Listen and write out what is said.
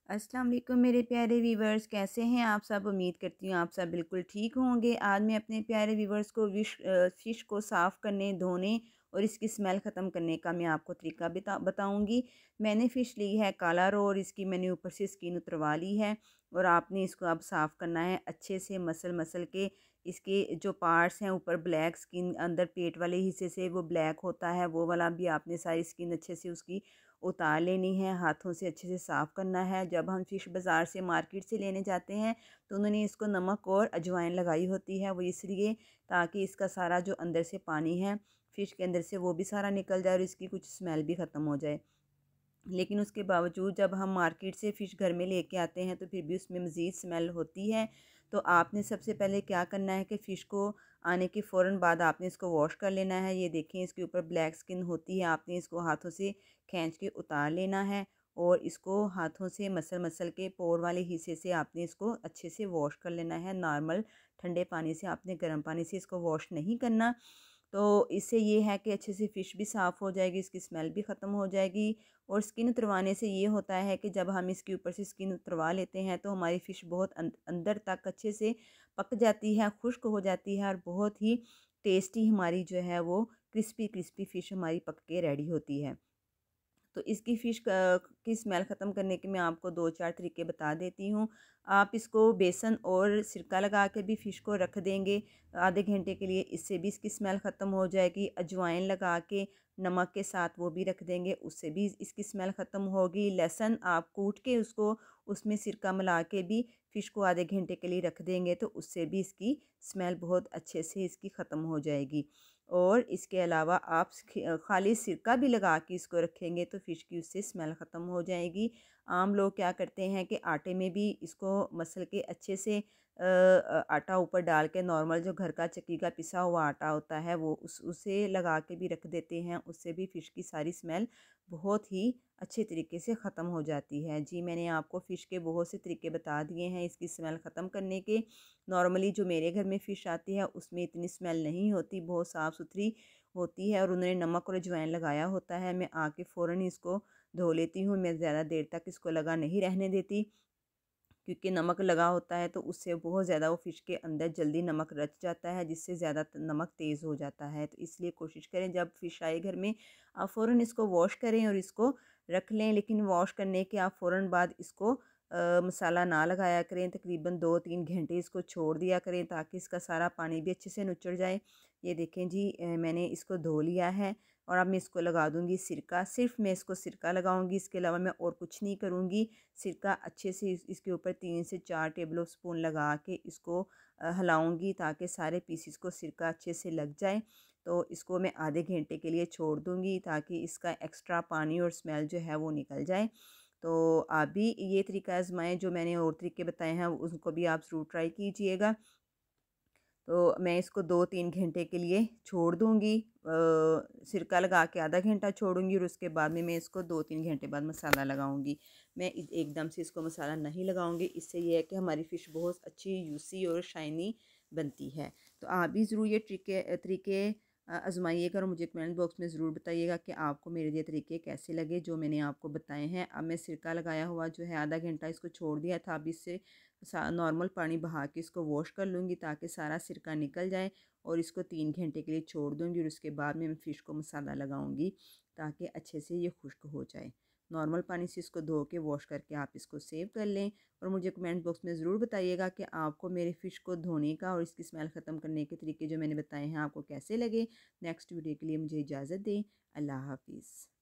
अस्सलाम वालेकुम मेरे प्यारे व्यूवर्स, कैसे हैं आप सब। उम्मीद करती हूँ आप सब बिल्कुल ठीक होंगे। आज मैं अपने प्यारे व्यूवर्स को फ़िश को साफ़ करने, धोने और इसकी स्मेल ख़त्म करने का मैं आपको तरीका बताऊँगी। मैंने फ़िश ली है काला रो और इसकी मैंने ऊपर से स्किन उतरवा ली है और आपने इसको अब साफ़ करना है अच्छे से मसल के। इसके जो पार्ट्स हैं ऊपर ब्लैक स्किन, अंदर पेट वाले हिस्से से वो ब्लैक होता है, वो वाला भी आपने सारी स्किन अच्छे से उसकी उतार लेनी है। हाथों से अच्छे से साफ़ करना है। जब हम फ़िश बाज़ार से मार्केट से लेने जाते हैं तो उन्होंने इसको नमक और अजवाइन लगाई होती है, वो इसलिए ताकि इसका सारा जो अंदर से पानी है फ़िश के अंदर से वो भी सारा निकल जाए और इसकी कुछ स्मेल भी ख़त्म हो जाए। लेकिन उसके बावजूद जब हम मार्केट से फ़िश घर में लेके आते हैं तो फिर भी उसमें मज़ीद स्मेल होती है। तो आपने सबसे पहले क्या करना है कि फ़िश को आने के फ़ौरन बाद आपने इसको वॉश कर लेना है। ये देखें इसके ऊपर ब्लैक स्किन होती है, आपने इसको हाथों से खींच के उतार लेना है और इसको हाथों से मसल के पोर वाले हिस्से से आपने इसको अच्छे से वॉश कर लेना है। नॉर्मल ठंडे पानी से, आपने गर्म पानी से इसको वॉश नहीं करना। तो इससे ये है कि अच्छे से फ़िश भी साफ़ हो जाएगी, इसकी स्मेल भी ख़त्म हो जाएगी। और स्किन उतरवाने से ये होता है कि जब हम इसके ऊपर से स्किन उतरवा लेते हैं तो हमारी फ़िश बहुत अंदर तक अच्छे से पक जाती है, खुश्क हो जाती है और बहुत ही टेस्टी हमारी जो है वो क्रिस्पी क्रिस्पी फ़िश हमारी पक के रेडी होती है। तो इसकी फ़िश की स्मेल ख़त्म करने के मैं आपको 2-4 तरीके बता देती हूँ। आप इसको बेसन और सिरका लगा के भी फ़िश को रख देंगे आधे घंटे के लिए, इससे भी इसकी स्मेल ख़त्म हो जाएगी। अजवाइन लगा के नमक के साथ वो भी रख देंगे, उससे भी इसकी स्मेल ख़त्म होगी। लहसुन आप कूट के उसको उसमें सिरका मिला के भी फ़िश को आधे घंटे के लिए रख देंगे तो उससे भी इसकी स्मेल बहुत अच्छे से इसकी ख़त्म हो जाएगी। और इसके अलावा आप खाली सिरका भी लगा के इसको रखेंगे तो फ़िश की उससे स्मेल ख़त्म हो जाएगी। आम लोग क्या करते हैं कि आटे में भी इसको मसल के अच्छे से आटा ऊपर डाल के नॉर्मल जो घर का चक्की का पिसा हुआ आटा होता है वो उसे लगा के भी रख देते हैं, उससे भी फ़िश की सारी स्मेल बहुत ही अच्छे तरीके से ख़त्म हो जाती है। जी, मैंने आपको फ़िश के बहुत से तरीके बता दिए हैं इसकी स्मेल ख़त्म करने के। नॉर्मली जो मेरे घर में फ़िश आती है उसमें इतनी स्मेल नहीं होती, बहुत साफ़ सुथरी होती है और उन्होंने नमक और अजवाइन लगाया होता है। मैं आके फ़ौरन इसको धो लेती हूँ, मैं ज़्यादा देर तक इसको लगा नहीं रहने देती क्योंकि नमक लगा होता है तो उससे बहुत ज़्यादा वो फ़िश के अंदर जल्दी नमक रच जाता है, जिससे ज़्यादा नमक तेज़ हो जाता है। तो इसलिए कोशिश करें जब फ़िश आए घर में आप फ़ौरन इसको वॉश करें और इसको रख लें। लेकिन वॉश करने के आप फ़ौरन बाद इसको मसाला ना लगाया करें, तकरीबन 2-3 घंटे इसको छोड़ दिया करें ताकि इसका सारा पानी भी अच्छे से नुचड़ जाए। ये देखें जी, मैंने इसको धो लिया है और अब मैं इसको लगा दूँगी सिरका। सिर्फ़ मैं इसको सिरका लगाऊँगी, इसके अलावा मैं और कुछ नहीं करूँगी। सिरका अच्छे से इसके ऊपर 3 से 4 टेबल स्पून लगा के इसको हिलाऊँगी ताकि सारे पीसेस को सिरका अच्छे से लग जाए। तो इसको मैं आधे घंटे के लिए छोड़ दूँगी ताकि इसका एक्स्ट्रा पानी और स्मेल जो है वो निकल जाए। तो आप भी ये तरीका आज़माएँ, जो मैंने और तरीके बताए हैं उनको भी आप ज़रूर ट्राई कीजिएगा। तो मैं इसको 2-3 घंटे के लिए छोड़ दूँगी, सिरका लगा के आधा घंटा छोड़ूँगी और उसके बाद में मैं इसको 2-3 घंटे बाद मसाला लगाऊँगी। मैं एकदम से इसको मसाला नहीं लगाऊँगी, इससे ये है कि हमारी फ़िश बहुत अच्छी जूसी और शाइनी बनती है। तो आप भी ज़रूर ये तरीके आज़माइएगा और मुझे कमेंट बॉक्स में ज़रूर बताइएगा कि आपको मेरे ये तरीके कैसे लगे जो मैंने आपको बताए हैं। अब मैं सिरका लगाया हुआ जो है आधा घंटा इसको छोड़ दिया था, अब इससे नॉर्मल पानी बहा के इसको वॉश कर लूँगी ताकि सारा सिरका निकल जाए और इसको 3 घंटे के लिए छोड़ दूँगी और उसके बाद में मैं फ़िश को मसाला लगाऊँगी ताकि अच्छे से ये खुश्क हो जाए। नॉर्मल पानी से इसको धो के वॉश करके आप इसको सेव कर लें और मुझे कमेंट बॉक्स में ज़रूर बताइएगा कि आपको मेरे फ़िश को धोने का और इसकी स्मेल ख़त्म करने के तरीके जो मैंने बताए हैं आपको कैसे लगे। नेक्स्ट वीडियो के लिए मुझे इजाज़त दें। अल्लाह हाफ़िज़।